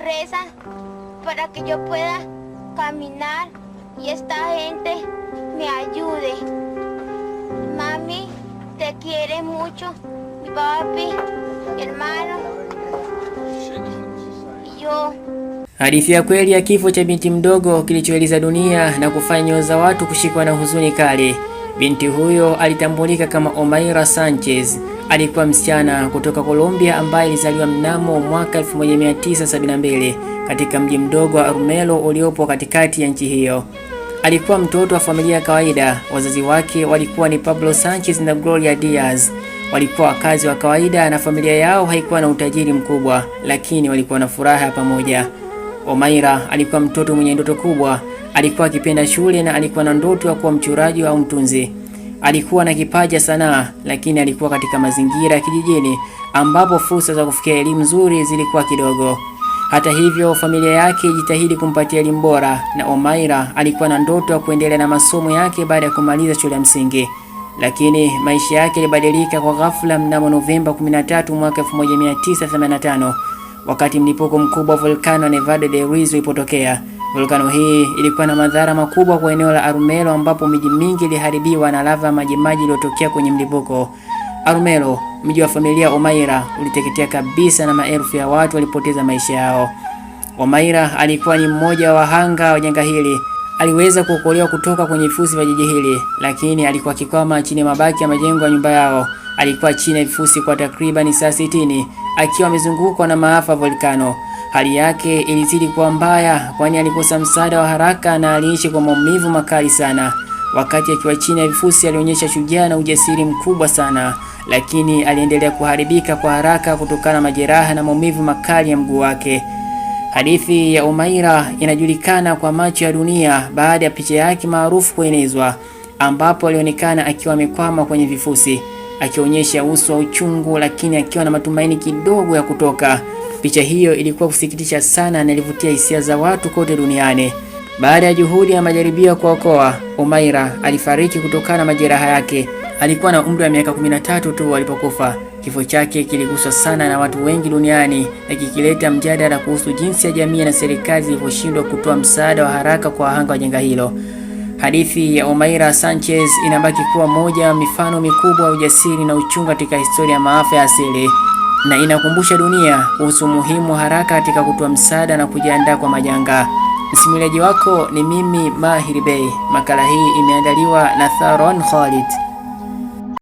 rezan para que yo pueda caminar y esta gente me ayude. Mami, te quiere mucho, mi papi, mi hermano y yo. Hadithi ya kweli ya kifo cha binti mdogo kilichoeleza dunia na kufanya nyoyo za watu kushikwa na huzuni kali. Binti huyo alitambulika kama Omaira Sanchez. Alikuwa msichana kutoka Colombia ambaye alizaliwa mnamo mwaka 1972 katika mji mdogo wa Armelo uliopo katikati ya nchi hiyo. Alikuwa mtoto wa familia ya kawaida. Wazazi wake walikuwa ni Pablo Sanchez na Gloria Diaz. Walikuwa wakazi wa kawaida na familia yao haikuwa na utajiri mkubwa, lakini walikuwa na furaha pamoja. Omaira alikuwa mtoto mwenye ndoto kubwa. Alikuwa akipenda shule na alikuwa na ndoto ya kuwa mchoraji au mtunzi. Alikuwa na kipaji sanaa, lakini alikuwa katika mazingira ya kijijini ambapo fursa za kufikia elimu nzuri zilikuwa kidogo. Hata hivyo, familia yake ilijitahidi kumpatia elimu bora na Omaira alikuwa na ndoto ya kuendelea na masomo yake baada ya kumaliza shule ya msingi. Lakini maisha yake yalibadilika kwa ghafla mnamo Novemba 13 mwaka 1985 wakati mlipuko mkubwa wa volkano Nevado del Ruiz ulipotokea. Volkano hii ilikuwa na madhara makubwa kwa eneo la Armelo ambapo miji mingi iliharibiwa na lava majimaji iliyotokea kwenye mlipuko. Armelo, mji wa familia Omaira, uliteketea kabisa na maelfu ya watu walipoteza maisha yao. Omaira alikuwa ni mmoja wa wahanga wa janga hili. Aliweza kuokolewa kutoka kwenye vifusi vya jiji hili, lakini alikuwa akikwama chini ya mabaki ya majengo ya nyumba yao. Alikuwa chini ya vifusi kwa takriban saa 60 akiwa amezungukwa na maafa volkano. Hali yake ilizidi kuwa mbaya kwani alikosa msaada wa haraka na aliishi kwa maumivu makali sana. Wakati akiwa chini ya vifusi alionyesha shujaa na ujasiri mkubwa sana, lakini aliendelea kuharibika kwa haraka kutokana na majeraha na maumivu makali ya mguu wake. Hadithi ya Omaira inajulikana kwa macho ya dunia baada ya picha yake maarufu kuenezwa, ambapo alionekana akiwa amekwama kwenye vifusi, akionyesha uso wa uchungu lakini akiwa na matumaini kidogo ya kutoka. Picha hiyo ilikuwa kusikitisha sana na ilivutia hisia za watu kote duniani. Baada ya juhudi na majaribio ya kuokoa, Omaira alifariki kutokana na majeraha yake. Alikuwa na umri wa miaka 13 tu alipokufa. Kifo chake kiliguswa sana na watu wengi duniani na kikileta mjadala kuhusu jinsi ya jamii na serikali zilivyoshindwa kutoa msaada wa haraka kwa wahanga wa janga hilo. Hadithi ya Omaira Sanchez inabaki kuwa moja ya mifano mikubwa ya ujasiri na uchungu katika historia ya maafa ya asili, na inakumbusha dunia kuhusu umuhimu wa haraka katika kutoa msaada na kujiandaa kwa majanga. Msimuliaji wako ni mimi Mahir Bey. Makala hii imeandaliwa na Tharon Khalid.